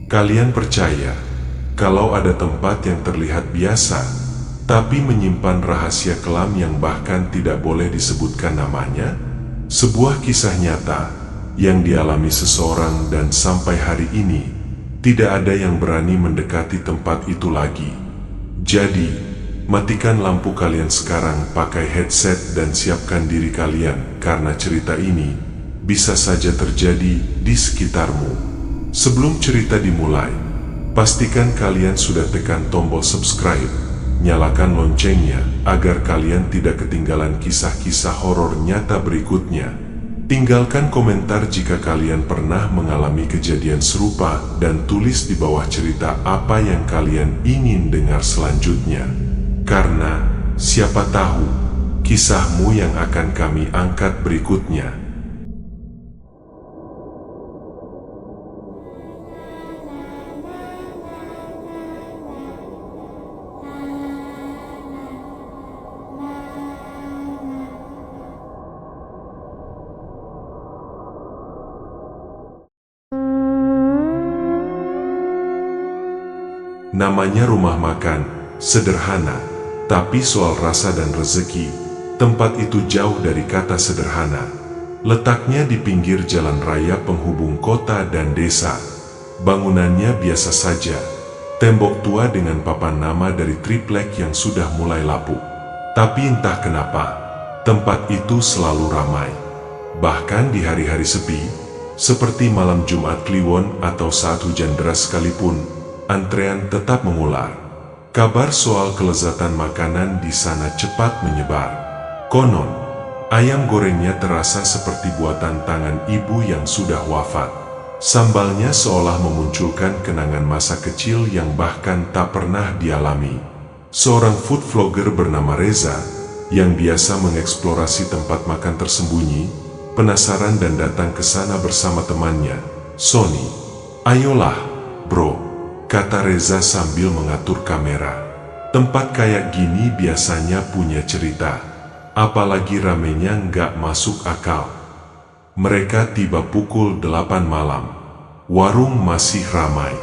Kalian percaya kalau ada tempat yang terlihat biasa, tapi menyimpan rahasia kelam yang bahkan tidak boleh disebutkan namanya? Sebuah kisah nyata yang dialami seseorang, dan sampai hari ini tidak ada yang berani mendekati tempat itu lagi. Jadi, matikan lampu kalian sekarang, pakai headset dan siapkan diri kalian, karena cerita ini bisa saja terjadi di sekitarmu. Sebelum cerita dimulai, pastikan kalian sudah tekan tombol subscribe, nyalakan loncengnya agar kalian tidak ketinggalan kisah-kisah horor nyata berikutnya. Tinggalkan komentar jika kalian pernah mengalami kejadian serupa dan tulis di bawah cerita apa yang kalian ingin dengar selanjutnya. Karena siapa tahu kisahmu yang akan kami angkat berikutnya. Namanya rumah makan, sederhana, tapi soal rasa dan rezeki, tempat itu jauh dari kata sederhana. Letaknya di pinggir jalan raya penghubung kota dan desa. Bangunannya biasa saja, tembok tua dengan papan nama dari triplek yang sudah mulai lapuk. Tapi entah kenapa, tempat itu selalu ramai. Bahkan di hari-hari sepi, seperti malam Jumat Kliwon atau saat hujan deras sekalipun, antrean tetap mengular. Kabar soal kelezatan makanan di sana cepat menyebar. Konon, ayam gorengnya terasa seperti buatan tangan ibu yang sudah wafat. Sambalnya seolah memunculkan kenangan masa kecil yang bahkan tak pernah dialami. Seorang food vlogger bernama Reza, yang biasa mengeksplorasi tempat makan tersembunyi, penasaran dan datang ke sana bersama temannya, Sony. "Ayolah, bro," kata Reza sambil mengatur kamera. "Tempat kayak gini biasanya punya cerita, apalagi ramenya nggak masuk akal." Mereka tiba pukul 8 malam. Warung masih ramai.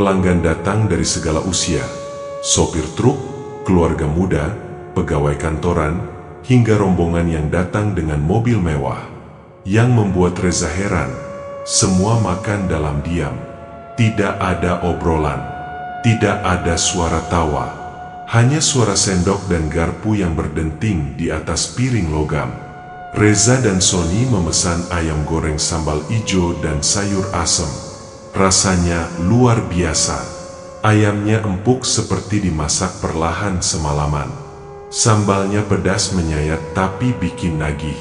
Pelanggan datang dari segala usia. Sopir truk, keluarga muda, pegawai kantoran, hingga rombongan yang datang dengan mobil mewah. Yang membuat Reza heran, semua makan dalam diam. Tidak ada obrolan, tidak ada suara tawa, hanya suara sendok dan garpu yang berdenting di atas piring logam. Reza dan Sony memesan ayam goreng sambal ijo dan sayur asem. Rasanya luar biasa. Ayamnya empuk seperti dimasak perlahan semalaman. Sambalnya pedas menyayat tapi bikin nagih.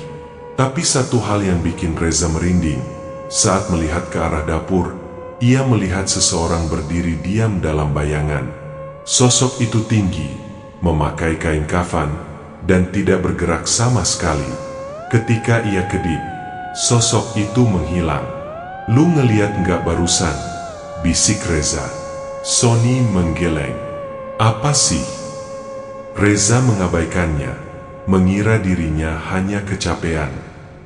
Tapi satu hal yang bikin Reza merinding, saat melihat ke arah dapur, ia melihat seseorang berdiri diam dalam bayangan. Sosok itu tinggi, memakai kain kafan, dan tidak bergerak sama sekali. Ketika ia kedip, sosok itu menghilang. "Lu ngeliat nggak barusan?" bisik Reza. Sony menggeleng. "Apa sih?" Reza mengabaikannya, mengira dirinya hanya kecapean.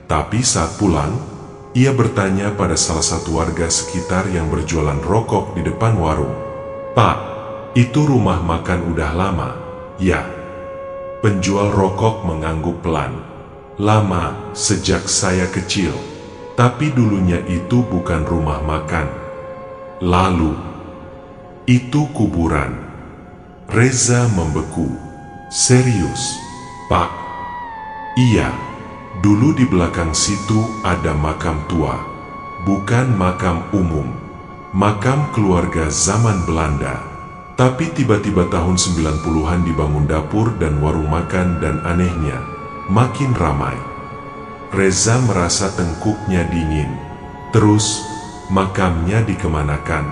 Tapi saat pulang, ia bertanya pada salah satu warga sekitar yang berjualan rokok di depan warung. "Pak, itu rumah makan udah lama?" "Ya." Penjual rokok mengangguk pelan. "Lama, sejak saya kecil. Tapi dulunya itu bukan rumah makan." "Lalu?" "Itu kuburan." Reza membeku. "Serius, Pak?" "Iya. Dulu di belakang situ ada makam tua. Bukan makam umum, makam keluarga zaman Belanda. Tapi tiba-tiba tahun 90-an dibangun dapur dan warung makan, dan anehnya, makin ramai." Reza merasa tengkuknya dingin. "Terus, makamnya dikemanakan?"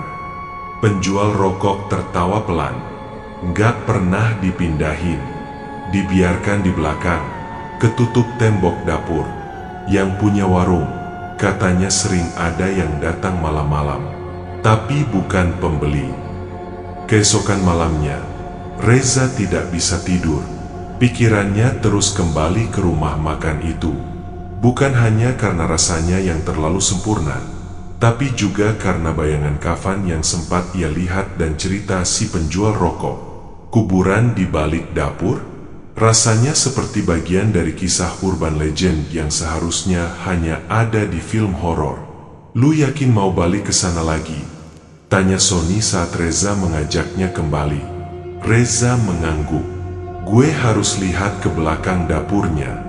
Penjual rokok tertawa pelan. "Nggak pernah dipindahin. Dibiarkan di belakang, ketutup tembok dapur. Yang punya warung, katanya sering ada yang datang malam-malam, tapi bukan pembeli." Keesokan malamnya, Reza tidak bisa tidur. Pikirannya terus kembali ke rumah makan itu. Bukan hanya karena rasanya yang terlalu sempurna, tapi juga karena bayangan kafan yang sempat ia lihat dan cerita si penjual rokok. Kuburan di balik dapur? Rasanya seperti bagian dari kisah urban legend yang seharusnya hanya ada di film horor. Lu yakin mau balik ke sana lagi? Tanya Sony saat Reza mengajaknya kembali. Reza mengangguk. Gue harus lihat ke belakang dapurnya.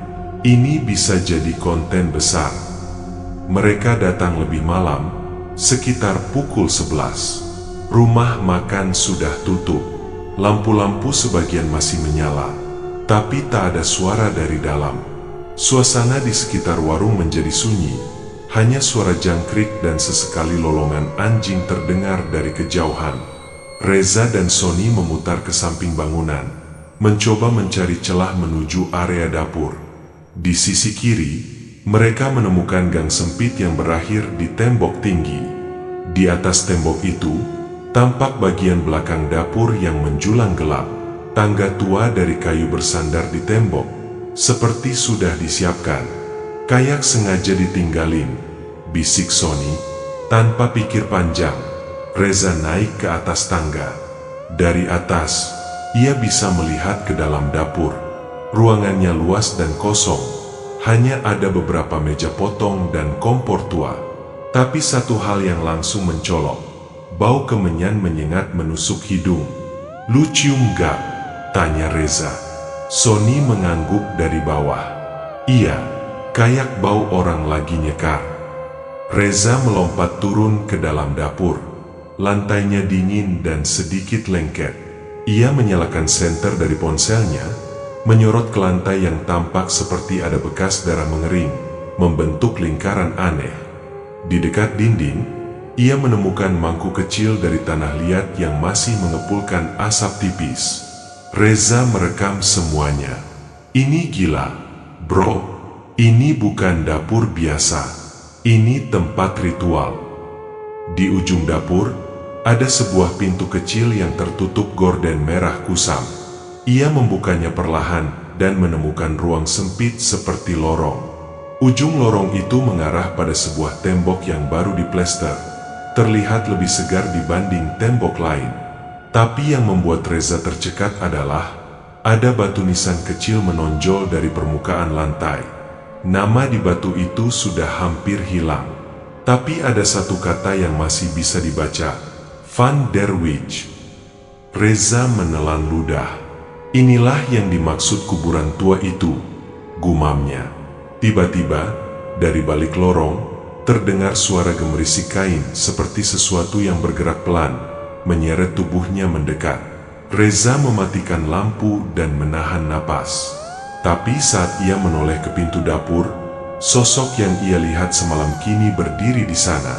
Ini bisa jadi konten besar. Mereka datang lebih malam, sekitar pukul 11. Rumah makan sudah tutup. Lampu-lampu sebagian masih menyala, tapi tak ada suara dari dalam. Suasana di sekitar warung menjadi sunyi. Hanya suara jangkrik dan sesekali lolongan anjing terdengar dari kejauhan. Reza dan Sony memutar ke samping bangunan, mencoba mencari celah menuju area dapur. Di sisi kiri, mereka menemukan gang sempit yang berakhir di tembok tinggi. Di atas tembok itu, tampak bagian belakang dapur yang menjulang gelap. Tangga tua dari kayu bersandar di tembok, seperti sudah disiapkan. Kayak sengaja ditinggalin, bisik Sony. Tanpa pikir panjang, Reza naik ke atas tangga. Dari atas, ia bisa melihat ke dalam dapur. Ruangannya luas dan kosong. Hanya ada beberapa meja potong dan kompor tua. Tapi satu hal yang langsung mencolok. Bau kemenyan menyengat menusuk hidung. Lu cium gak? Tanya Reza. Sony mengangguk dari bawah. Iya. Kayak bau orang lagi nyekar. Reza melompat turun ke dalam dapur. Lantainya dingin dan sedikit lengket. Ia menyalakan senter dari ponselnya, menyorot ke lantai yang tampak seperti ada bekas darah mengering, membentuk lingkaran aneh. Di dekat dinding, ia menemukan mangkuk kecil dari tanah liat yang masih mengepulkan asap tipis. Reza merekam semuanya. Ini gila, bro. Ini bukan dapur biasa, ini tempat ritual. Di ujung dapur, ada sebuah pintu kecil yang tertutup gorden merah kusam. Ia membukanya perlahan dan menemukan ruang sempit seperti lorong. Ujung lorong itu mengarah pada sebuah tembok yang baru diplester, terlihat lebih segar dibanding tembok lain. Tapi yang membuat Reza tercekat adalah, ada batu nisan kecil menonjol dari permukaan lantai. Nama di batu itu sudah hampir hilang, tapi ada satu kata yang masih bisa dibaca, Van der Wijk. Reza menelan ludah. Inilah yang dimaksud kuburan tua itu, gumamnya. Tiba-tiba, dari balik lorong, terdengar suara gemerisik kain seperti sesuatu yang bergerak pelan, menyeret tubuhnya mendekat. Reza mematikan lampu dan menahan napas. Tapi saat ia menoleh ke pintu dapur, sosok yang ia lihat semalam kini berdiri di sana.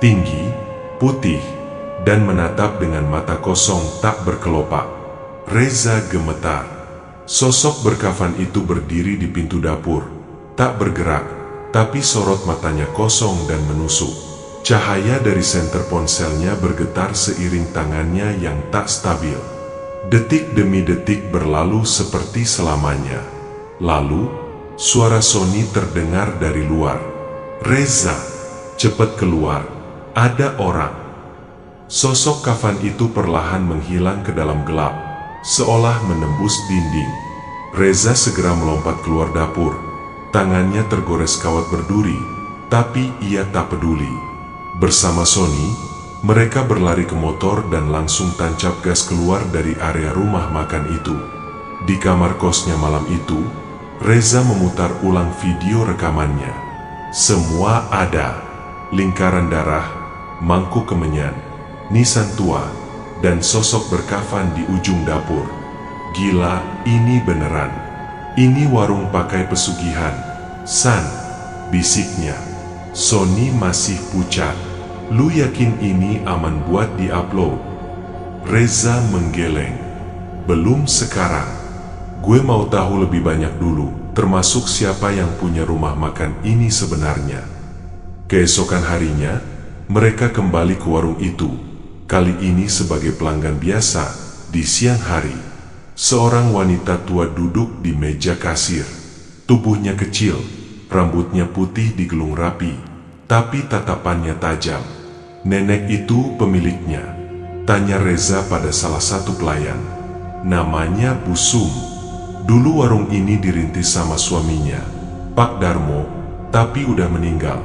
Tinggi, putih, dan menatap dengan mata kosong tak berkelopak. Reza gemetar. Sosok berkafan itu berdiri di pintu dapur, tak bergerak, tapi sorot matanya kosong dan menusuk. Cahaya dari senter ponselnya bergetar seiring tangannya yang tak stabil. Detik demi detik berlalu seperti selamanya. Lalu, suara Sony terdengar dari luar. Reza, cepat keluar, ada orang. Sosok kafan itu perlahan menghilang ke dalam gelap, seolah menembus dinding. Reza segera melompat keluar dapur. Tangannya tergores kawat berduri, tapi ia tak peduli. Bersama Sony, mereka berlari ke motor dan langsung tancap gas keluar dari area rumah makan itu. Di kamar kosnya malam itu, Reza memutar ulang video rekamannya. Semua ada. Lingkaran darah, mangkuk kemenyan, nisan tua, dan sosok berkafan di ujung dapur. Gila, ini beneran. Ini warung pakai pesugihan. San, bisiknya. Sony masih pucat. Lu yakin ini aman buat di-upload? Reza menggeleng. Belum sekarang. Gue mau tahu lebih banyak dulu, termasuk siapa yang punya rumah makan ini sebenarnya. Keesokan harinya, mereka kembali ke warung itu, kali ini sebagai pelanggan biasa. Di siang hari, seorang wanita tua duduk di meja kasir. Tubuhnya kecil, rambutnya putih digelung rapi, tapi tatapannya tajam. "Nenek itu pemiliknya?" tanya Reza pada salah satu pelayan. "Namanya Busum. Dulu warung ini dirintis sama suaminya, Pak Darmo, tapi udah meninggal,"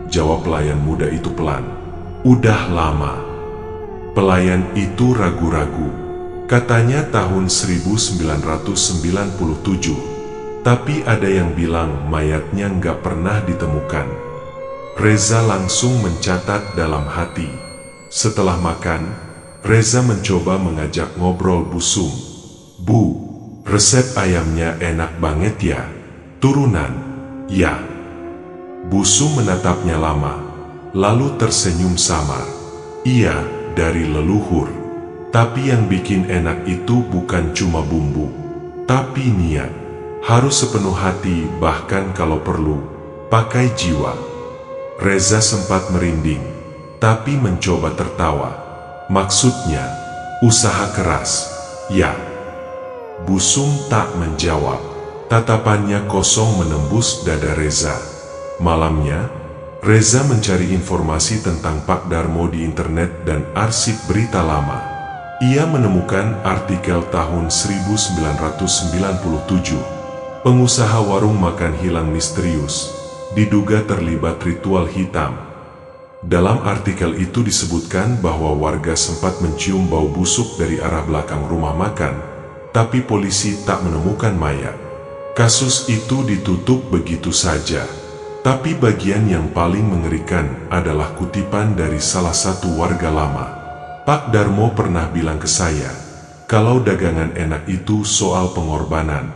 jawab pelayan muda itu pelan. "Udah lama." Pelayan itu ragu-ragu. Katanya tahun 1997, tapi ada yang bilang mayatnya nggak pernah ditemukan. Reza langsung mencatat dalam hati. Setelah makan, Reza mencoba mengajak ngobrol Busum. "Bu, resep ayamnya enak banget ya? Turunan?" "Ya." Busum menatapnya lama, lalu tersenyum samar. "Iya, dari leluhur. Tapi yang bikin enak itu bukan cuma bumbu, tapi niat. Harus sepenuh hati, bahkan kalau perlu, pakai jiwa." Reza sempat merinding, tapi mencoba tertawa. "Maksudnya, usaha keras, ya?" Busum tak menjawab. Tatapannya kosong menembus dada Reza. Malamnya, Reza mencari informasi tentang Pak Darmo di internet dan arsip berita lama. Ia menemukan artikel tahun 1997. Pengusaha warung makan hilang misterius, diduga terlibat ritual hitam. Dalam artikel itu disebutkan bahwa warga sempat mencium bau busuk dari arah belakang rumah makan, tapi polisi tak menemukan mayat. Kasus itu ditutup begitu saja. Tapi bagian yang paling mengerikan adalah kutipan dari salah satu warga lama. "Pak Darmo pernah bilang ke saya, kalau dagangan enak itu soal pengorbanan.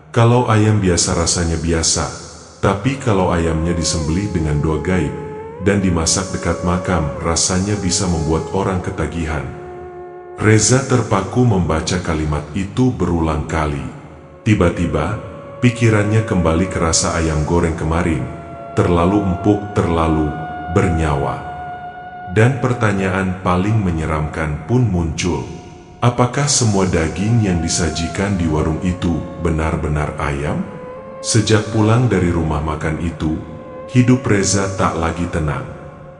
Kalau ayam biasa rasanya biasa, tapi kalau ayamnya disembelih dengan doa gaib dan dimasak dekat makam, rasanya bisa membuat orang ketagihan." Reza terpaku membaca kalimat itu berulang kali. Tiba-tiba, pikirannya kembali ke rasa ayam goreng kemarin, terlalu empuk, terlalu bernyawa. Dan pertanyaan paling menyeramkan pun muncul. Apakah semua daging yang disajikan di warung itu benar-benar ayam? Sejak pulang dari rumah makan itu, hidup Reza tak lagi tenang.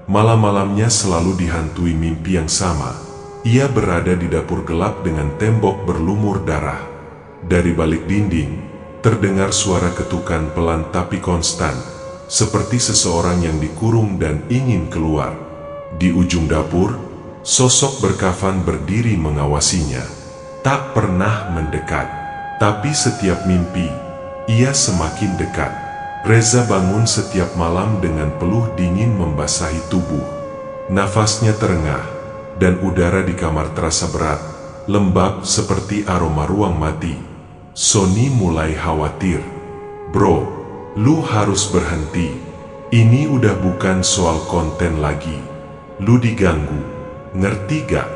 Malam-malamnya selalu dihantui mimpi yang sama. Ia berada di dapur gelap dengan tembok berlumur darah. Dari balik dinding, terdengar suara ketukan pelan tapi konstan, seperti seseorang yang dikurung dan ingin keluar. Di ujung dapur, sosok berkafan berdiri mengawasinya. Tak pernah mendekat, tapi setiap mimpi, ia semakin dekat. Reza bangun setiap malam dengan peluh dingin membasahi tubuh. Nafasnya terengah, dan udara di kamar terasa berat, lembab seperti aroma ruang mati. Sony mulai khawatir. "Bro, lu harus berhenti. Ini udah bukan soal konten lagi. Lu diganggu, ngerti gak?"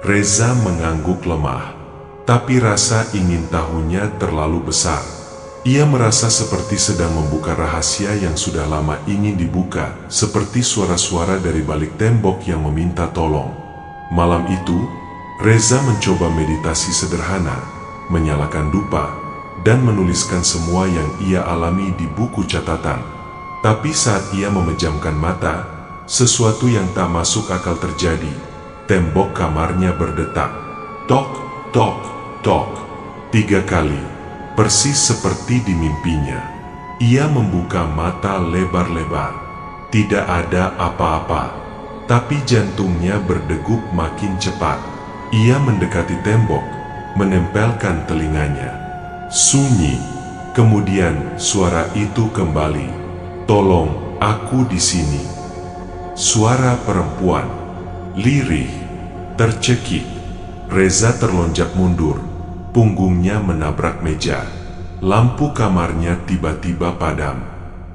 Reza mengangguk lemah, tapi rasa ingin tahunya terlalu besar. Ia merasa seperti sedang membuka rahasia yang sudah lama ingin dibuka, seperti suara-suara dari balik tembok yang meminta tolong. Malam itu, Reza mencoba meditasi sederhana, menyalakan dupa, dan menuliskan semua yang ia alami di buku catatan. Tapi saat ia memejamkan mata, sesuatu yang tak masuk akal terjadi. Tembok kamarnya berdetak. Tok, tok, tok. 3 kali. Persis seperti di mimpinya. Ia membuka mata lebar-lebar. Tidak ada apa-apa. Tapi jantungnya berdegup makin cepat. Ia mendekati tembok, menempelkan telinganya. Sunyi. Kemudian suara itu kembali. "Tolong, aku di sini." Suara perempuan. Lirih. Tercekik. Reza terlonjak mundur. Punggungnya menabrak meja. Lampu kamarnya tiba-tiba padam.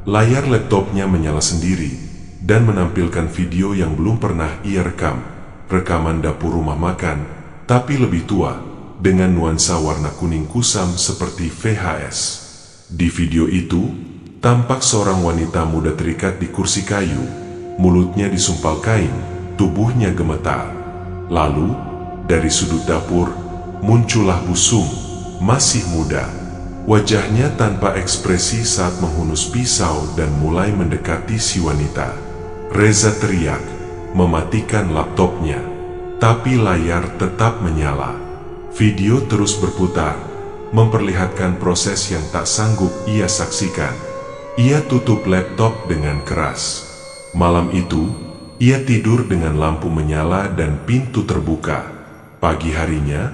Layar laptopnya menyala sendiri dan menampilkan video yang belum pernah ia rekam. Rekaman dapur rumah makan, tapi lebih tua, dengan nuansa warna kuning kusam seperti VHS. Di video itu, tampak seorang wanita muda terikat di kursi kayu, mulutnya disumpal kain, tubuhnya gemetar. Lalu, dari sudut dapur, muncullah Busum, masih muda. Wajahnya tanpa ekspresi saat menghunus pisau dan mulai mendekati si wanita. Reza teriak, mematikan laptopnya. Tapi layar tetap menyala. Video terus berputar, memperlihatkan proses yang tak sanggup ia saksikan. Ia tutup laptop dengan keras. Malam itu, ia tidur dengan lampu menyala dan pintu terbuka. Pagi harinya,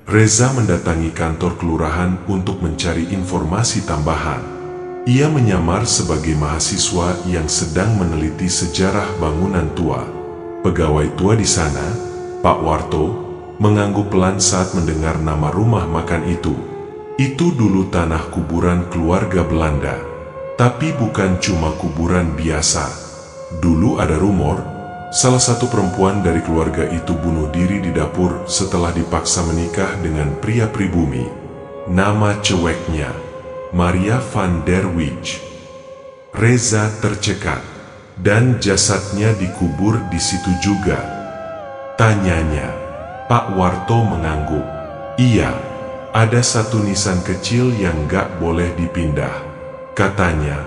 Reza mendatangi kantor kelurahan untuk mencari informasi tambahan. Ia menyamar sebagai mahasiswa yang sedang meneliti sejarah bangunan tua. Pegawai tua di sana, Pak Warto, mengangguk pelan saat mendengar nama rumah makan itu. Itu dulu tanah kuburan keluarga Belanda. Tapi bukan cuma kuburan biasa. Dulu ada rumor, salah satu perempuan dari keluarga itu bunuh diri di dapur setelah dipaksa menikah dengan pria pribumi. Nama ceweknya, Maria van der Wijk. Reza tercekat, dan jasadnya dikubur di situ juga. Tanyanya, Pak Warto mengangguk. Iya, ada satu nisan kecil yang gak boleh dipindah. Katanya,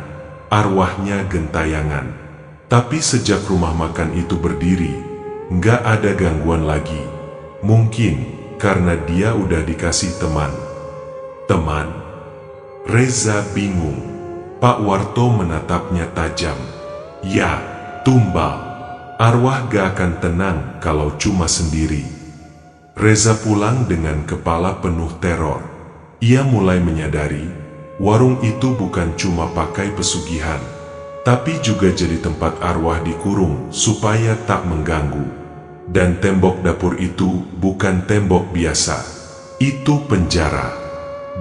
arwahnya gentayangan. Tapi sejak rumah makan itu berdiri, gak ada gangguan lagi. Mungkin karena dia udah dikasih teman. Teman? Reza bingung. Pak Warto menatapnya tajam. Ya, tumbal. Arwah gak akan tenang kalau cuma sendiri. Reza pulang dengan kepala penuh teror. Ia mulai menyadari, warung itu bukan cuma pakai pesugihan, tapi juga jadi tempat arwah dikurung supaya tak mengganggu. Dan tembok dapur itu bukan tembok biasa, itu penjara.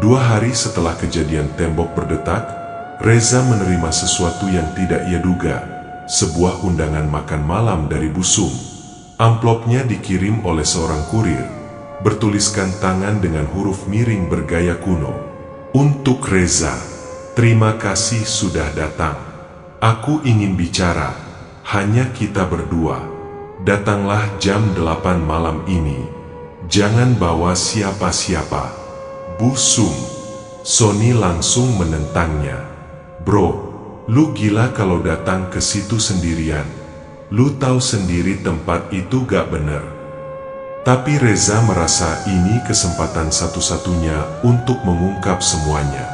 2 hari setelah kejadian tembok berdetak, Reza menerima sesuatu yang tidak ia duga. Sebuah undangan makan malam dari Busum. Amplopnya dikirim oleh seorang kurir, bertuliskan tangan dengan huruf miring bergaya kuno. Untuk Reza, terima kasih sudah datang. Aku ingin bicara, hanya kita berdua. Datanglah jam 8 malam ini. Jangan bawa siapa-siapa. Busum. Sony langsung menentangnya. Bro, lu gila kalau datang ke situ sendirian. Lu tahu sendiri tempat itu gak bener. Tapi Reza merasa ini kesempatan satu-satunya untuk mengungkap semuanya.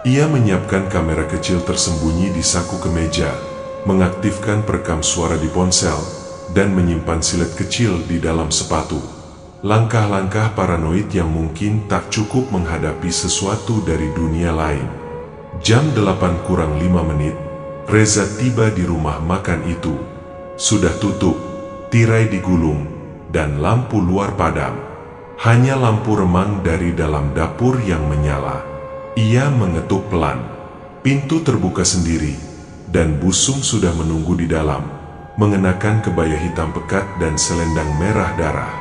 Ia menyiapkan kamera kecil tersembunyi di saku kemeja, mengaktifkan perekam suara di ponsel, dan menyimpan silet kecil di dalam sepatu. Langkah-langkah paranoid yang mungkin tak cukup menghadapi sesuatu dari dunia lain. Jam 8 kurang 5 menit, Reza tiba di rumah makan itu. Sudah tutup, tirai digulung, dan lampu luar padam. Hanya lampu remang dari dalam dapur yang menyala. Ia mengetuk pelan. Pintu terbuka sendiri, dan Busum sudah menunggu di dalam, mengenakan kebaya hitam pekat dan selendang merah darah.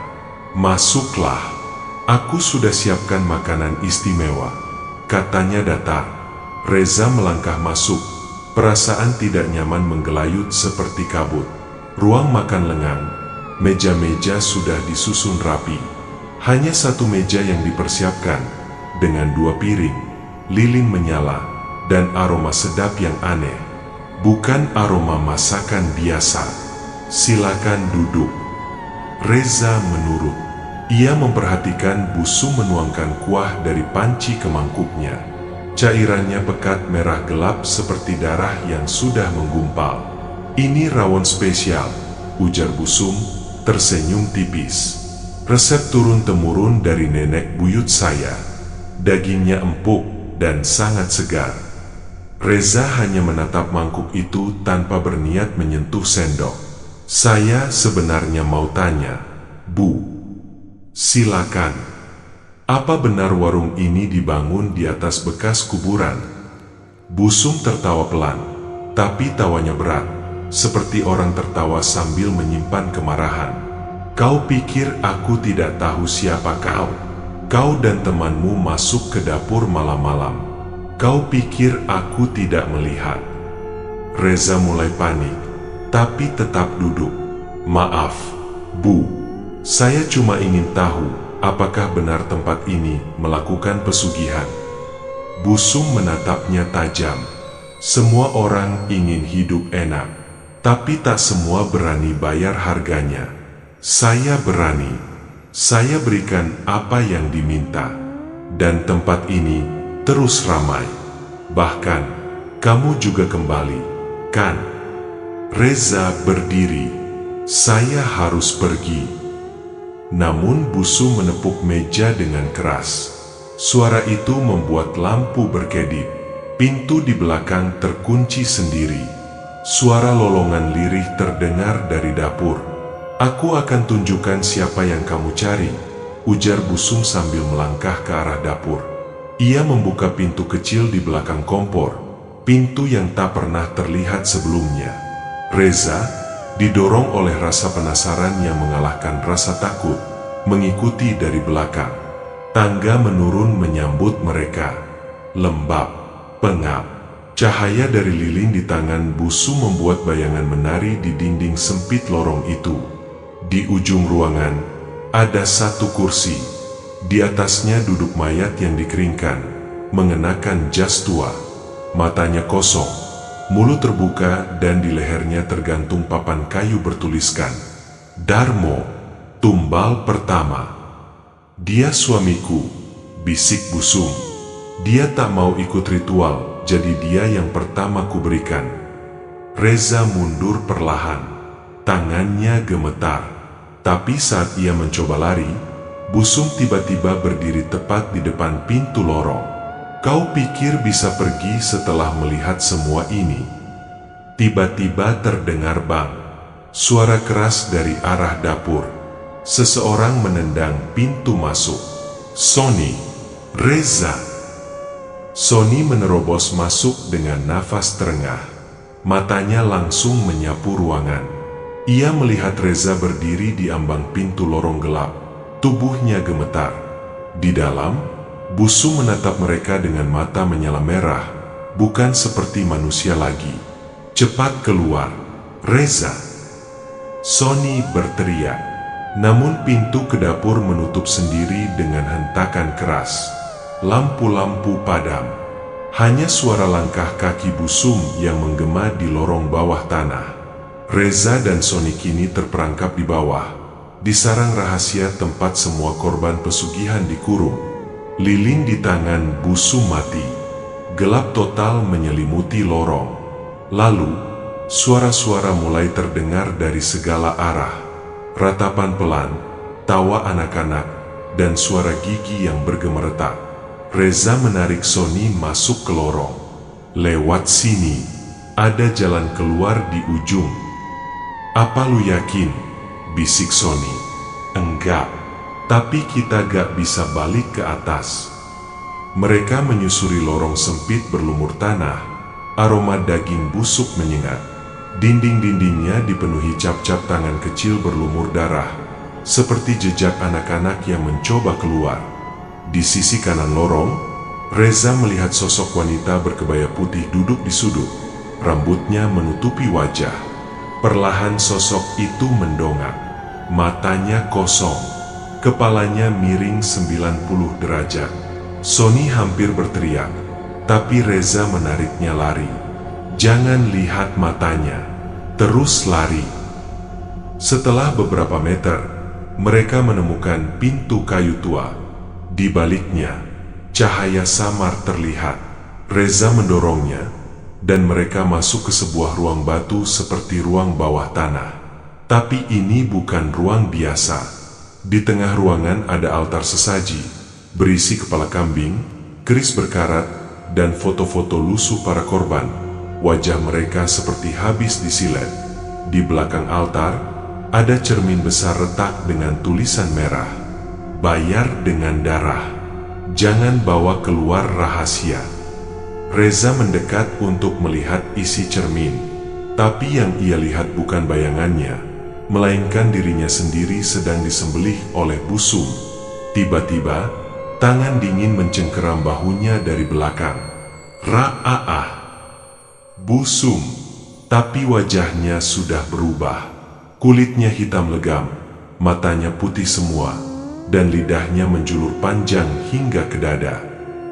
Masuklah, aku sudah siapkan makanan istimewa, katanya datar. Reza melangkah masuk, perasaan tidak nyaman menggelayut seperti kabut. Ruang makan lengang, meja-meja sudah disusun rapi. Hanya satu meja yang dipersiapkan, dengan 2 piring, lilin menyala, dan aroma sedap yang aneh. Bukan aroma masakan biasa. Silakan duduk. Reza menurut. Ia memperhatikan Busum menuangkan kuah dari panci ke mangkuknya. Cairannya pekat merah gelap seperti darah yang sudah menggumpal. Ini rawon spesial, ujar Busum, tersenyum tipis. Resep turun-temurun dari nenek buyut saya. Dagingnya empuk dan sangat segar. Reza hanya menatap mangkuk itu tanpa berniat menyentuh sendok. Saya sebenarnya mau tanya, Bu. Silakan. Apa benar warung ini dibangun di atas bekas kuburan? Busum tertawa pelan, tapi tawanya berat, seperti orang tertawa sambil menyimpan kemarahan. Kau pikir aku tidak tahu siapa kau? Kau dan temanmu masuk ke dapur malam-malam. Kau pikir aku tidak melihat? Reza mulai panik, tapi tetap duduk. Maaf, Bu. Saya cuma ingin tahu, apakah benar tempat ini melakukan pesugihan? Busum menatapnya tajam. Semua orang ingin hidup enak. Tapi tak semua berani bayar harganya. Saya berani. Saya berikan apa yang diminta. Dan tempat ini terus ramai. Bahkan, kamu juga kembali, kan? Reza berdiri. Saya harus pergi. Namun Busu menepuk meja dengan keras. Suara itu membuat lampu berkedip. Pintu di belakang terkunci sendiri. Suara lolongan lirih terdengar dari dapur. "Aku akan tunjukkan siapa yang kamu cari," ujar Busum sambil melangkah ke arah dapur. Ia membuka pintu kecil di belakang kompor, pintu yang tak pernah terlihat sebelumnya. Reza, didorong oleh rasa penasaran yang mengalahkan rasa takut, mengikuti dari belakang. Tangga menurun menyambut mereka. Lembab, pengap. Cahaya dari lilin di tangan Busu membuat bayangan menari di dinding sempit lorong itu. Di ujung ruangan, ada satu kursi. Di atasnya duduk mayat yang dikeringkan, mengenakan jas tua. Matanya kosong, mulut terbuka dan di lehernya tergantung papan kayu bertuliskan, "Darmo, tumbal pertama." "Dia suamiku," bisik Busum. "Dia tak mau ikut ritual, jadi dia yang pertama kuberikan." Reza mundur perlahan, tangannya gemetar. Tapi saat ia mencoba lari, Busum tiba-tiba berdiri tepat di depan pintu lorong. "Kau pikir bisa pergi setelah melihat semua ini?" Tiba-tiba terdengar bang. Suara keras dari arah dapur. Seseorang menendang pintu masuk. "Sony, Reza." Sony menerobos masuk dengan nafas terengah. Matanya langsung menyapu ruangan. Ia melihat Reza berdiri di ambang pintu lorong gelap. Tubuhnya gemetar. Di dalam, Busum menatap mereka dengan mata menyala merah, bukan seperti manusia lagi. "Cepat keluar, Reza!" Sony berteriak. Namun pintu ke dapur menutup sendiri dengan hentakan keras. Lampu-lampu padam. Hanya suara langkah kaki Busum yang menggema di lorong bawah tanah. Reza dan Sony kini terperangkap di bawah, di sarang rahasia tempat semua korban pesugihan dikurung. Lilin di tangan Busum mati. Gelap total menyelimuti lorong. Lalu, suara-suara mulai terdengar dari segala arah. Ratapan pelan, tawa anak-anak, dan suara gigi yang bergemeretak. Reza menarik Sony masuk ke lorong. "Lewat sini, ada jalan keluar di ujung." "Apa lu yakin?" bisik Sony. "Enggak, tapi kita gak bisa balik ke atas." Mereka menyusuri lorong sempit berlumur tanah. Aroma daging busuk menyengat. Dinding-dindingnya dipenuhi cap-cap tangan kecil berlumur darah, seperti jejak anak-anak yang mencoba keluar. Di sisi kanan lorong, Reza melihat sosok wanita berkebaya putih duduk di sudut. Rambutnya menutupi wajah. Perlahan sosok itu mendongak. Matanya kosong. Kepalanya miring 90 derajat. Sony hampir berteriak, tapi Reza menariknya lari. "Jangan lihat matanya. Terus lari." Setelah beberapa meter, mereka menemukan pintu kayu tua. Di baliknya, cahaya samar terlihat. Reza mendorongnya, dan mereka masuk ke sebuah ruang batu seperti ruang bawah tanah. Tapi ini bukan ruang biasa. Di tengah ruangan ada altar sesaji, berisi kepala kambing, keris berkarat, dan foto-foto lusuh para korban. Wajah mereka seperti habis disilet. Di belakang altar, ada cermin besar retak dengan tulisan merah, "Bayar dengan darah. Jangan bawa keluar rahasia." Reza mendekat untuk melihat isi cermin. Tapi yang ia lihat bukan bayangannya, melainkan dirinya sendiri sedang disembelih oleh Busum. Tiba-tiba, tangan dingin mencengkeram bahunya dari belakang. "Ra'ah!" Busum, tapi wajahnya sudah berubah. Kulitnya hitam legam, matanya putih semua, dan lidahnya menjulur panjang hingga ke dada.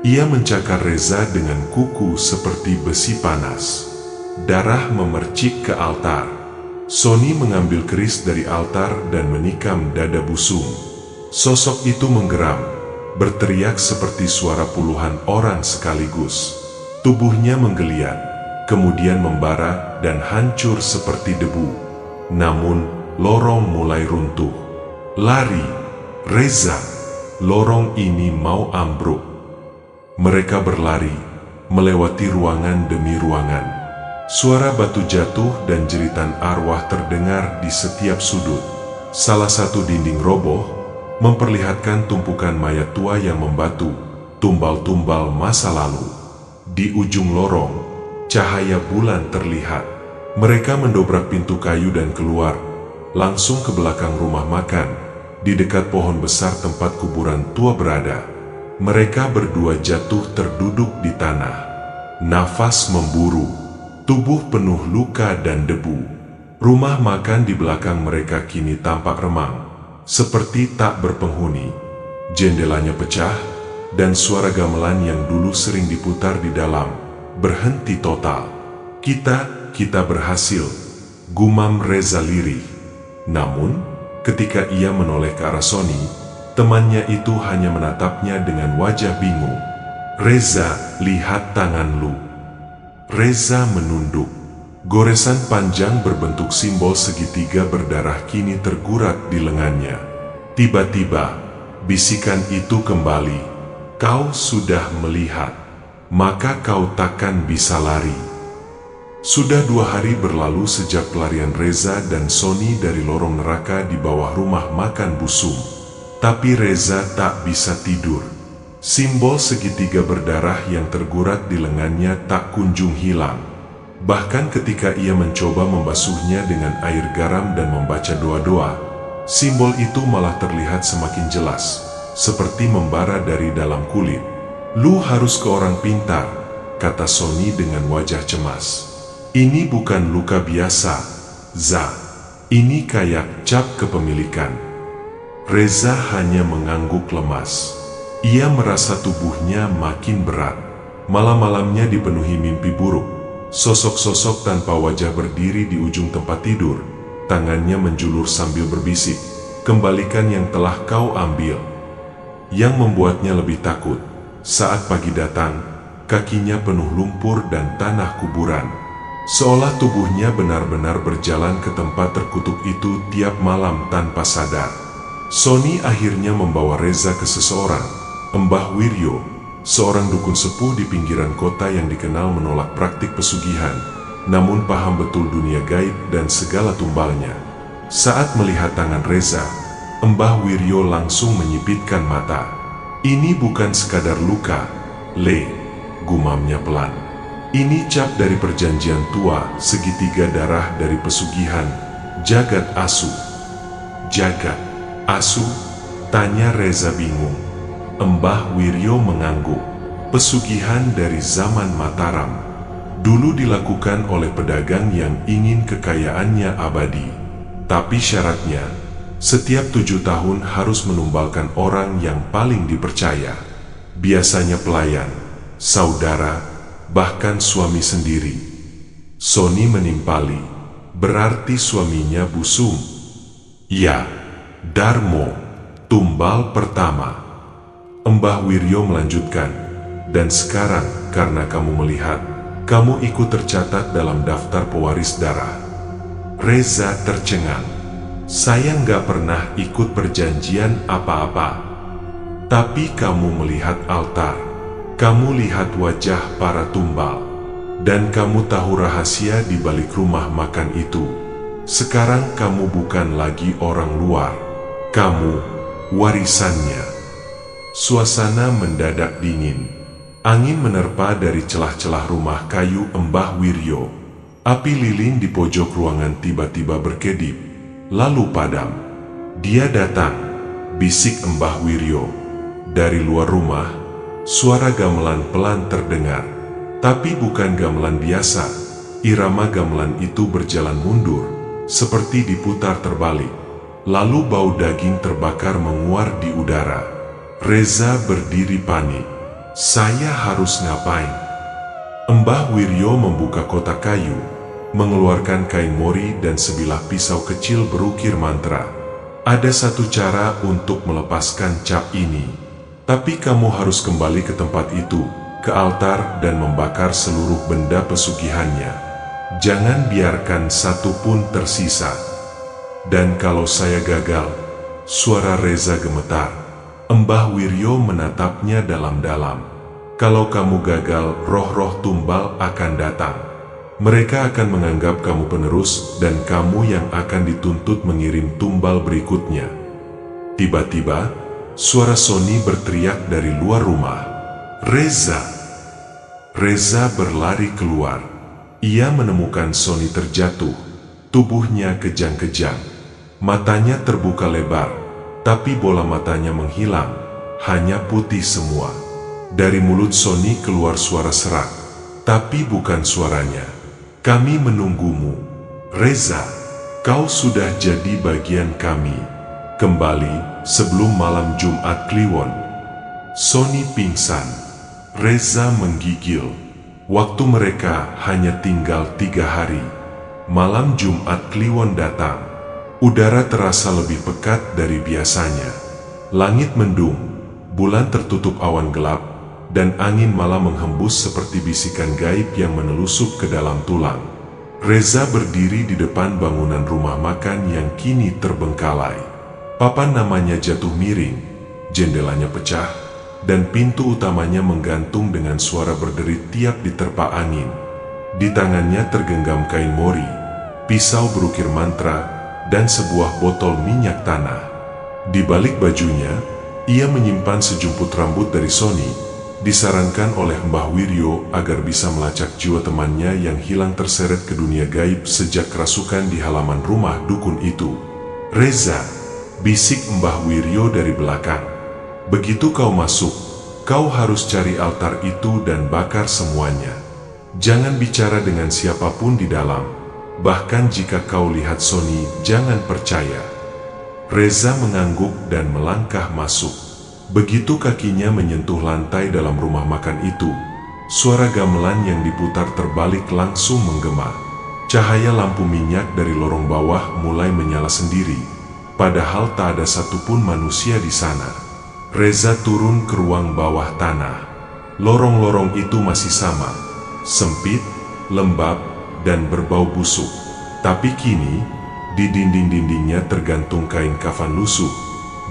Ia mencakar Reza dengan kuku seperti besi panas. Darah memercik ke altar. Sony mengambil keris dari altar dan menikam dada busung. Sosok itu menggeram, berteriak seperti suara puluhan orang sekaligus. Tubuhnya menggeliat, kemudian membara dan hancur seperti debu. Namun, lorong mulai runtuh. Lari, Reza! Lorong ini mau ambruk. Mereka berlari, melewati ruangan demi ruangan. Suara batu jatuh dan jeritan arwah terdengar di setiap sudut. Salah satu dinding roboh, memperlihatkan tumpukan mayat tua yang membatu, tumbal-tumbal masa lalu. Di ujung lorong, cahaya bulan terlihat. Mereka mendobrak pintu kayu dan keluar, langsung ke belakang rumah makan. Di dekat pohon besar tempat kuburan tua berada, mereka berdua jatuh terduduk di tanah. Nafas memburu, tubuh penuh luka dan debu. Rumah makan di belakang mereka kini tampak remang, seperti tak berpenghuni. Jendelanya pecah, dan suara gamelan yang dulu sering diputar di dalam, berhenti total. Kita berhasil, gumam Reza lirih. Namun, ketika ia menoleh ke arah Sony, temannya itu hanya menatapnya dengan wajah bingung. "Reza, lihat tangan lu." Reza menunduk. Goresan panjang berbentuk simbol segitiga berdarah kini tergurat di lengannya. Tiba-tiba, bisikan itu kembali. "Kau sudah melihat, maka kau takkan bisa lari." Sudah 2 hari berlalu sejak pelarian Reza dan Sony dari lorong neraka di bawah rumah makan busung. Tapi Reza tak bisa tidur. Simbol segitiga berdarah yang tergurat di lengannya tak kunjung hilang. Bahkan ketika ia mencoba membasuhnya dengan air garam dan membaca doa-doa, simbol itu malah terlihat semakin jelas, seperti membara dari dalam kulit. "Lu harus ke orang pintar," kata Sony dengan wajah cemas. "Ini bukan luka biasa, Za. Ini kayak cap kepemilikan." Reza hanya mengangguk lemas. Ia merasa tubuhnya makin berat. Malam-malamnya dipenuhi mimpi buruk. Sosok-sosok tanpa wajah berdiri di ujung tempat tidur. Tangannya menjulur sambil berbisik, "Kembalikan yang telah kau ambil." Yang membuatnya lebih takut, saat pagi datang, kakinya penuh lumpur dan tanah kuburan. Seolah tubuhnya benar-benar berjalan ke tempat terkutuk itu tiap malam tanpa sadar. Sony akhirnya membawa Reza ke seseorang, Mbah Wiryo, seorang dukun sepuh di pinggiran kota yang dikenal menolak praktik pesugihan, namun paham betul dunia gaib dan segala tumbalnya. Saat melihat tangan Reza, Mbah Wiryo langsung menyipitkan mata. "Ini bukan sekadar luka, Le," gumamnya pelan. "Ini cap dari perjanjian tua, segitiga darah dari pesugihan Jagat Asu." "Jagat Asu?" tanya Reza bingung. Mbah Wiryo mengangguk. "Pesugihan dari zaman Mataram. Dulu dilakukan oleh pedagang yang ingin kekayaannya abadi. Tapi syaratnya, setiap 7 tahun harus menumbalkan orang yang paling dipercaya. Biasanya pelayan, saudara, bahkan suami sendiri." Sony menimpali. "Berarti suaminya busung?" "Ya, Darmo, tumbal pertama." Mbah Wiryo melanjutkan, "Dan sekarang karena kamu melihat, kamu ikut tercatat dalam daftar pewaris darah." Reza tercengang. "Saya nggak pernah ikut perjanjian apa-apa." "Tapi kamu melihat altar. Kamu lihat wajah para tumbal, dan kamu tahu rahasia di balik rumah makan itu. Sekarang kamu bukan lagi orang luar, kamu warisannya." Suasana mendadak dingin. Angin menerpa dari celah-celah rumah kayu Mbah Wiryo. Api lilin di pojok ruangan tiba-tiba berkedip, lalu padam. "Dia datang," bisik Mbah Wiryo. Dari luar rumah, suara gamelan pelan terdengar, tapi bukan gamelan biasa. Irama gamelan itu berjalan mundur, seperti diputar terbalik. Lalu bau daging terbakar menguar di udara. Reza berdiri panik. "Saya harus ngapain?" Mbah Wiryo membuka kotak kayu. mengeluarkan kain mori dan sebilah pisau kecil berukir mantra. Ada satu cara untuk melepaskan cap ini, tapi kamu harus kembali ke tempat itu, ke altar dan membakar seluruh benda pesugihannya. Jangan biarkan satu pun tersisa. Dan kalau saya gagal, suara Reza gemetar. Mbah Wiryo menatapnya dalam-dalam. Kalau kamu gagal, roh-roh tumbal akan datang. Mereka akan menganggap kamu penerus dan kamu yang akan dituntut mengirim tumbal berikutnya. Tiba-tiba, suara Sony berteriak dari luar rumah. Reza! Reza berlari keluar. Ia menemukan Sony terjatuh. Tubuhnya kejang-kejang. Matanya terbuka lebar, tapi bola matanya menghilang, hanya putih semua. Dari mulut Sony keluar suara serak, tapi bukan suaranya. Kami menunggumu. Reza, kau sudah jadi bagian kami. Kembali sebelum malam Jumat Kliwon. Sony pingsan. Reza menggigil. Waktu mereka hanya tinggal 3 hari. Malam Jumat Kliwon datang. Udara terasa lebih pekat dari biasanya. Langit mendung, bulan tertutup awan gelap, dan angin malah menghembus seperti bisikan gaib yang menelusup ke dalam tulang. Reza berdiri di depan bangunan rumah makan yang kini terbengkalai. Papan namanya jatuh miring, jendelanya pecah, dan pintu utamanya menggantung dengan suara berderit tiap diterpa angin. Di tangannya tergenggam kain mori, pisau berukir mantra, dan sebuah botol minyak tanah. Di balik bajunya, ia menyimpan sejumput rambut dari Sony, disarankan oleh Mbah Wiryo agar bisa melacak jiwa temannya yang hilang terseret ke dunia gaib sejak kerasukan di halaman rumah dukun itu. Reza, bisik Mbah Wiryo dari belakang. Begitu kau masuk, kau harus cari altar itu dan bakar semuanya. Jangan bicara dengan siapapun di dalam. Bahkan jika kau lihat Sony, jangan percaya. Reza mengangguk dan melangkah masuk. Begitu kakinya menyentuh lantai dalam rumah makan itu, suara gamelan yang diputar terbalik langsung menggema. Cahaya lampu minyak dari lorong bawah mulai menyala sendiri, padahal tak ada satupun manusia di sana. Reza turun ke ruang bawah tanah. Lorong-lorong itu masih sama, sempit, lembab, dan berbau busuk. Tapi kini, di dinding-dindingnya tergantung kain kafan lusuh,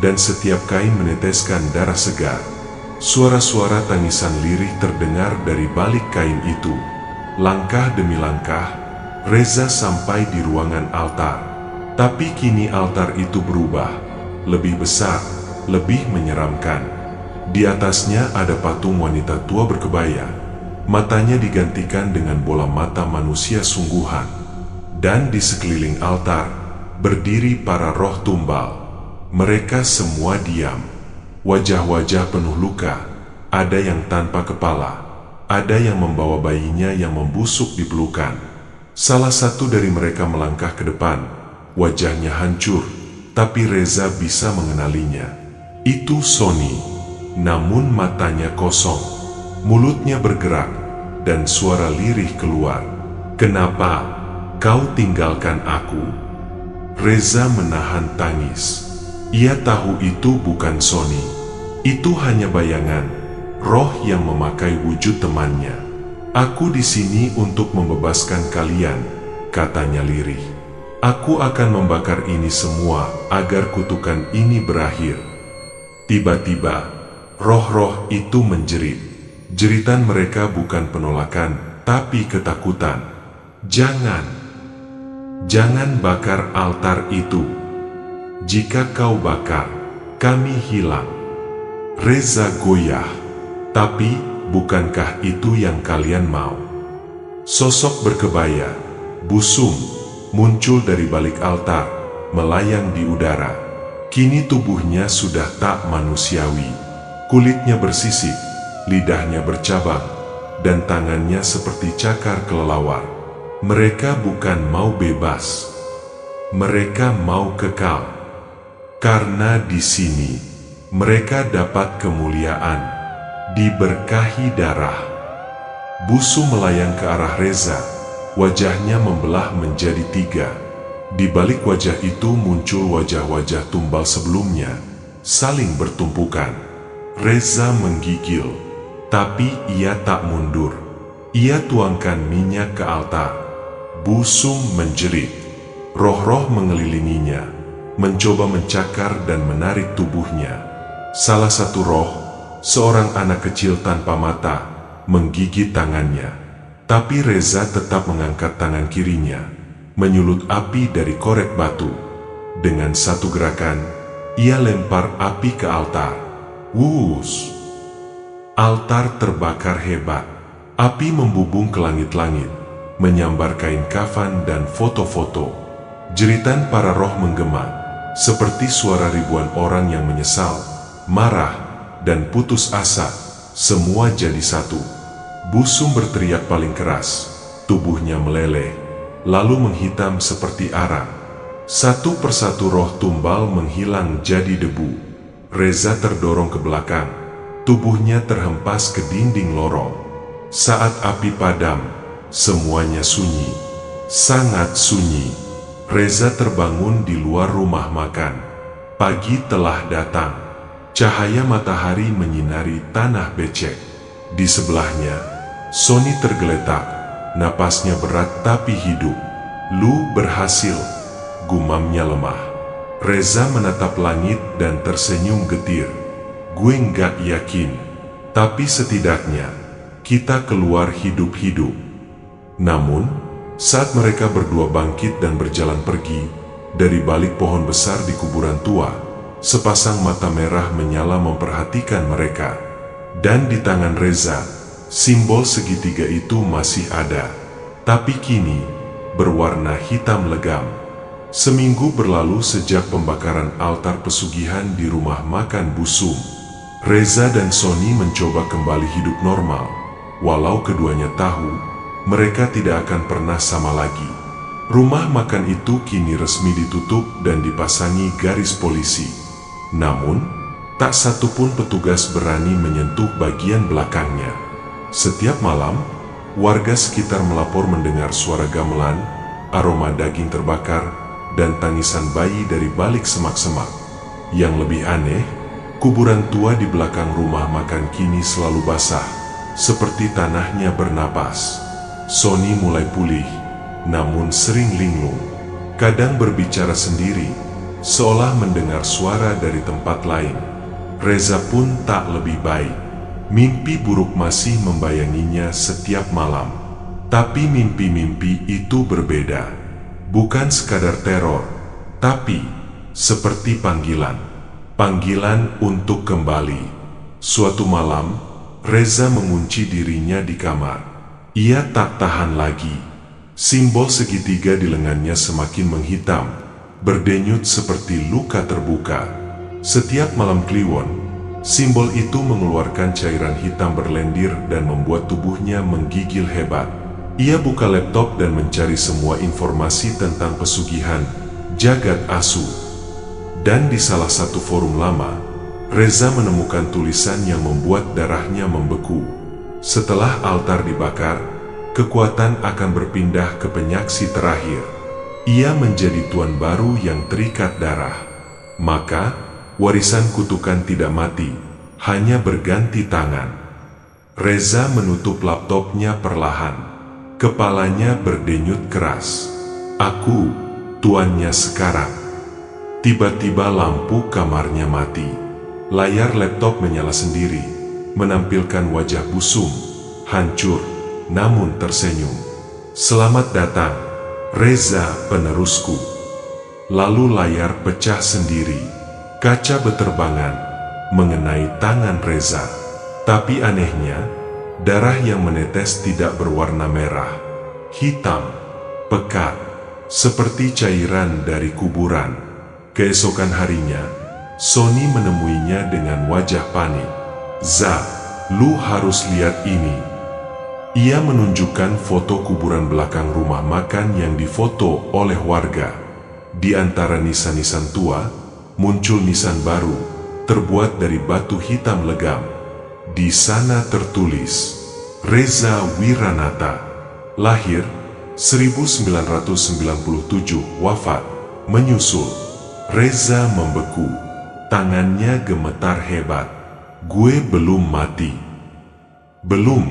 dan setiap kain meneteskan darah segar. Suara-suara tangisan lirih terdengar dari balik kain itu. Langkah demi langkah, Reza sampai di ruangan altar. Tapi kini altar itu berubah, lebih besar, lebih menyeramkan. Di atasnya ada patung wanita tua berkebaya. Matanya digantikan dengan bola mata manusia sungguhan. Dan di sekeliling altar, berdiri para roh tumbal. Mereka semua diam. Wajah-wajah penuh luka, ada yang tanpa kepala, ada yang membawa bayinya yang membusuk di pelukan. Salah satu dari mereka melangkah ke depan, wajahnya hancur, tapi Reza bisa mengenalinya. Itu Sony, namun matanya kosong, mulutnya bergerak, dan suara lirih keluar. Kenapa kau tinggalkan aku? Reza menahan tangis. Ia tahu itu bukan Sony. Itu hanya bayangan, roh yang memakai wujud temannya. Aku di sini untuk membebaskan kalian, katanya lirih. Aku akan membakar ini semua agar kutukan ini berakhir. Tiba-tiba, roh-roh itu menjerit. Jeritan mereka bukan penolakan, tapi ketakutan. Jangan bakar altar itu. Jika kau bakar, kami hilang. Reza goyah. Tapi, bukankah itu yang kalian mau? Sosok berkebaya, busung, muncul dari balik altar, melayang di udara. Kini tubuhnya sudah tak manusiawi. Kulitnya bersisik, lidahnya bercabang, dan tangannya seperti cakar kelelawar. Mereka bukan mau bebas. Mereka mau kekal. Karena di sini, mereka dapat kemuliaan, diberkahi darah. Busu melayang ke arah Reza, wajahnya membelah menjadi 3. Di balik wajah itu muncul wajah-wajah tumbal sebelumnya, saling bertumpukan. Reza menggigil, tapi ia tak mundur. Ia tuangkan minyak ke altar. Busum menjerit. Roh-roh mengelilinginya, mencoba mencakar dan menarik tubuhnya. Salah satu roh, seorang anak kecil tanpa mata, menggigit tangannya. Tapi Reza tetap mengangkat tangan kirinya, menyulut api dari korek batu. Dengan satu gerakan, ia lempar api ke altar. Wus! Altar terbakar hebat. Api membubung ke langit-langit, menyambar kain kafan dan foto-foto. Jeritan para roh menggema, seperti suara ribuan orang yang menyesal, marah, dan putus asa. Semua jadi satu. Busum berteriak paling keras, tubuhnya meleleh, lalu menghitam seperti arang. Satu persatu roh tumbal menghilang jadi debu. Reza terdorong ke belakang, tubuhnya terhempas ke dinding lorong. Saat api padam, semuanya sunyi, sangat sunyi. Reza terbangun di luar rumah makan. Pagi telah datang. Cahaya matahari menyinari tanah becek. Di sebelahnya, Sony tergeletak, napasnya berat tapi hidup. Lu berhasil, gumamnya lemah. Reza menatap langit dan tersenyum getir. Gue nggak yakin, tapi setidaknya kita keluar hidup-hidup. Namun, saat mereka berdua bangkit dan berjalan pergi, dari balik pohon besar di kuburan tua, sepasang mata merah menyala memperhatikan mereka. Dan di tangan Reza, simbol segitiga itu masih ada, tapi kini berwarna hitam legam. Seminggu berlalu sejak pembakaran altar pesugihan di rumah makan Busum. Reza dan Sony mencoba kembali hidup normal, walau keduanya tahu mereka tidak akan pernah sama lagi. Rumah makan itu kini resmi ditutup dan dipasangi garis polisi. Namun, tak satupun petugas berani menyentuh bagian belakangnya. Setiap malam, warga sekitar melapor mendengar suara gamelan, aroma daging terbakar, dan tangisan bayi dari balik semak-semak. Yang lebih aneh, kuburan tua di belakang rumah makan kini selalu basah, seperti tanahnya bernapas. Sony mulai pulih, namun sering linglung. Kadang berbicara sendiri, seolah mendengar suara dari tempat lain. Reza pun tak lebih baik. Mimpi buruk masih membayanginya setiap malam. Tapi mimpi-mimpi itu berbeda. Bukan sekadar teror, tapi seperti panggilan. Panggilan untuk kembali. Suatu malam, Reza mengunci dirinya di kamar. Ia tak tahan lagi. Simbol segitiga di lengannya semakin menghitam, berdenyut seperti luka terbuka. Setiap malam kliwon, simbol itu mengeluarkan cairan hitam berlendir dan membuat tubuhnya menggigil hebat. Ia buka laptop dan mencari semua informasi tentang pesugihan Jagat Asu. Dan di salah satu forum lama, Reza menemukan tulisan yang membuat darahnya membeku. Setelah altar dibakar, kekuatan akan berpindah ke penyaksi terakhir. Ia menjadi tuan baru yang terikat darah. Maka, warisan kutukan tidak mati, hanya berganti tangan. Reza menutup laptopnya perlahan. Kepalanya berdenyut keras. Aku, tuannya sekarang. Tiba-tiba lampu kamarnya mati. Layar laptop menyala sendiri, menampilkan wajah Busum, hancur, namun tersenyum. Selamat datang, Reza penerusku. Lalu layar pecah sendiri. Kaca beterbangan, mengenai tangan Reza. Tapi anehnya, darah yang menetes tidak berwarna merah. Hitam, pekat, seperti cairan dari kuburan. Keesokan harinya, Sony menemuinya dengan wajah panik. "Za, lu harus lihat ini." Ia menunjukkan foto kuburan belakang rumah makan yang difoto oleh warga. Di antara nisan-nisan tua, muncul nisan baru, terbuat dari batu hitam legam. Di sana tertulis, Reza Wiranata, lahir 1997 wafat. Menyusul, Reza membeku. Tangannya gemetar hebat. "Gue belum mati." "Belum,"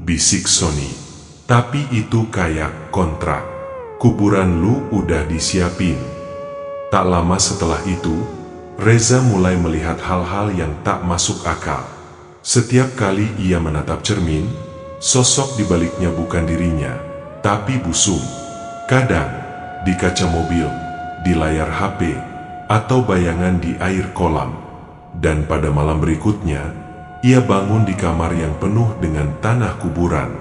bisik Sony. "Tapi itu kayak kontrak. Kuburan lu udah disiapin." Tak lama setelah itu, Reza mulai melihat hal-hal yang tak masuk akal. Setiap kali ia menatap cermin, sosok di baliknya bukan dirinya, tapi busung. Kadang, di kaca mobil, di layar HP, atau bayangan di air kolam. Dan pada malam berikutnya, ia bangun di kamar yang penuh dengan tanah kuburan.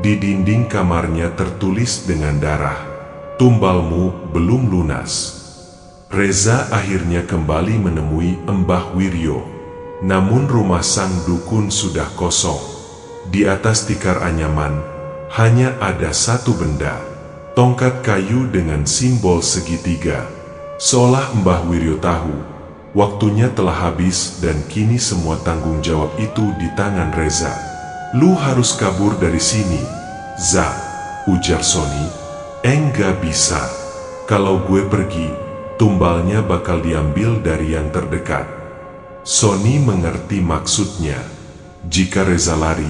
Di dinding kamarnya tertulis dengan darah, "Tumbalmu belum lunas." Reza akhirnya kembali menemui Mbah Wiryo. Namun rumah sang dukun sudah kosong. Di atas tikar anyaman, hanya ada satu benda, tongkat kayu dengan simbol segitiga. Seolah Mbah Wiryo tahu, waktunya telah habis dan kini semua tanggung jawab itu di tangan Reza. "Lu harus kabur dari sini, Za," ujar Sony. "Enggak bisa. Kalau gue pergi, tumbalnya bakal diambil dari yang terdekat." Sony mengerti maksudnya. Jika Reza lari,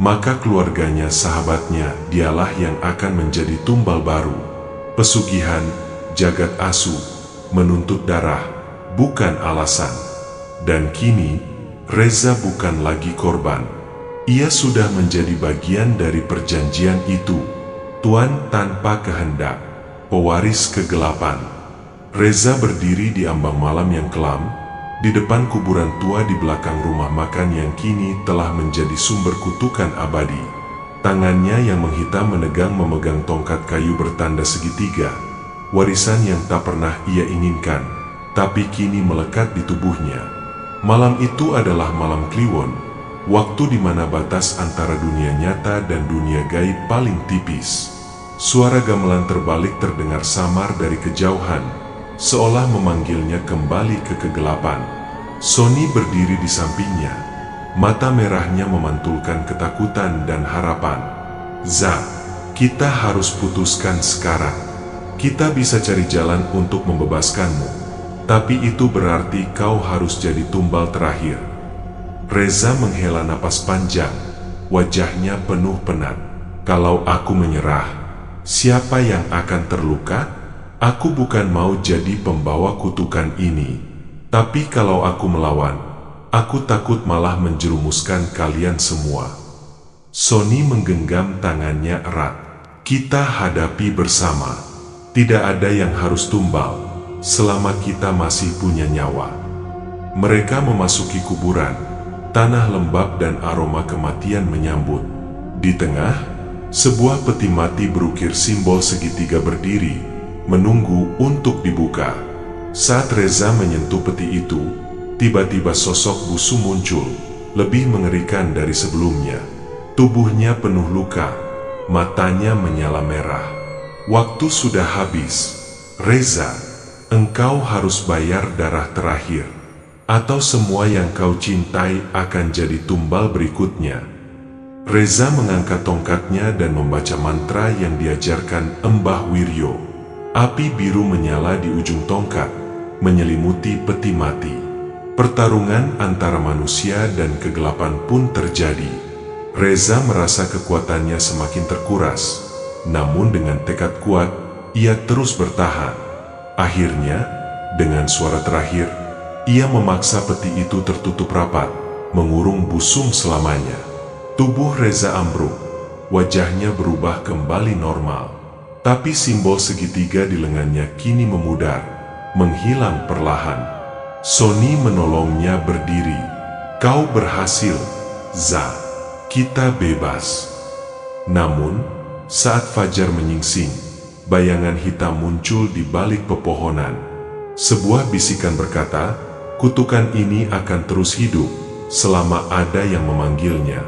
maka keluarganya, sahabatnya, dialah yang akan menjadi tumbal baru. Pesugihan, jagat asu, menuntut darah, bukan alasan. Dan kini, Reza bukan lagi korban. Ia sudah menjadi bagian dari perjanjian itu. Tuan tanpa kehendak, pewaris kegelapan. Reza berdiri di ambang malam yang kelam, di depan kuburan tua di belakang rumah makan yang kini telah menjadi sumber kutukan abadi. Tangannya yang menghitam memegang tongkat kayu bertanda segitiga, warisan yang tak pernah ia inginkan, tapi kini melekat di tubuhnya. Malam itu adalah malam Kliwon, waktu di mana batas antara dunia nyata dan dunia gaib paling tipis. Suara gamelan terbalik terdengar samar dari kejauhan, seolah memanggilnya kembali ke kegelapan. Sony berdiri di sampingnya, mata merahnya memantulkan ketakutan dan harapan. "Za, kita harus putuskan sekarang. Kita bisa cari jalan untuk membebaskanmu, tapi itu berarti kau harus jadi tumbal terakhir." Reza menghela napas panjang, wajahnya penuh penat. "Kalau aku menyerah, siapa yang akan terluka? Aku bukan mau jadi pembawa kutukan ini. Tapi kalau aku melawan, aku takut malah menjerumuskan kalian semua." Sony menggenggam tangannya erat. "Kita hadapi bersama. Tidak ada yang harus tumbal selama kita masih punya nyawa." Mereka memasuki kuburan. Tanah lembab dan aroma kematian menyambut. Di tengah, sebuah peti mati berukir simbol segitiga berdiri, menunggu untuk dibuka. Saat Reza menyentuh peti itu, tiba-tiba sosok Busu muncul, lebih mengerikan dari sebelumnya. Tubuhnya penuh luka, matanya menyala merah. "Waktu sudah habis, Reza. Engkau harus bayar darah terakhir, atau semua yang kau cintai akan jadi tumbal berikutnya." Reza mengangkat tongkatnya dan membaca mantra yang diajarkan Mbah Wiryo. Api biru menyala di ujung tongkat, menyelimuti peti mati. Pertarungan antara manusia dan kegelapan pun terjadi. Reza merasa kekuatannya semakin terkuras, namun dengan tekad kuat, ia terus bertahan. Akhirnya, dengan suara terakhir, ia memaksa peti itu tertutup rapat, mengurung Busung selamanya. Tubuh Reza ambruk, wajahnya berubah kembali normal. Tapi simbol segitiga di lengannya kini memudar, menghilang perlahan. Sony menolongnya berdiri. "Kau berhasil, Za. Kita bebas." Namun, saat fajar menyingsing, bayangan hitam muncul di balik pepohonan. Sebuah bisikan berkata, kutukan ini akan terus hidup selama ada yang memanggilnya.